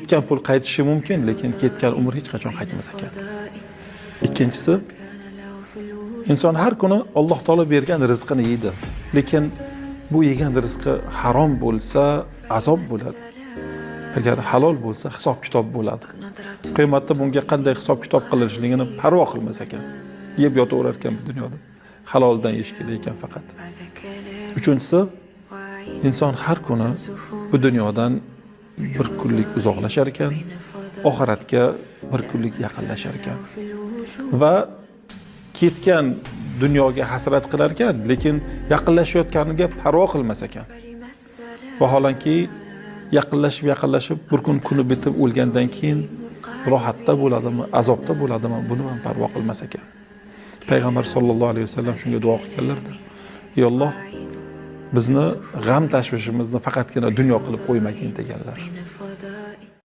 Ketgan pul qaytishi mumkin, lekin ketgan umr hech qachon qaytmas ekan. Ikkinchisi, inson har kuni Alloh taolo bergan rizqini yeydi, lekin bu yegan rizqi harom bo'lsa, azob bo'ladi. Agar halol bo'lsa, hisob-kitob bo'ladi. Qiyomatda bunga qanday hisob-kitob qilinishligini parvo qilmas ekan. Yeb yotaverar ekan bu dunyoda. Haloldan yeyish kerak ekan faqat. Uchinchisi, inson har kuni bu dunyodan bir kunlik uzoqlashar ekan, oxiratga bir kunlik yaqinlashar ekan. Va ketgan dunyoga hasrat qilar ekan, lekin yaqinlashayotganiga parvo qilmas ekan. Vaholanki yaqinlashib bir kuni bitib o'lgandan keyin rohatda bo'ladimi, azobda bo'ladimi, buni ham parvo qilmas ekan. Payg'ambar sollallohu alayhi vasallam shunga duo qilganlardi. Ey Alloh, bizni g'am tashvishimizni faqatgina dunyo qilib qo'ymagin deganlar.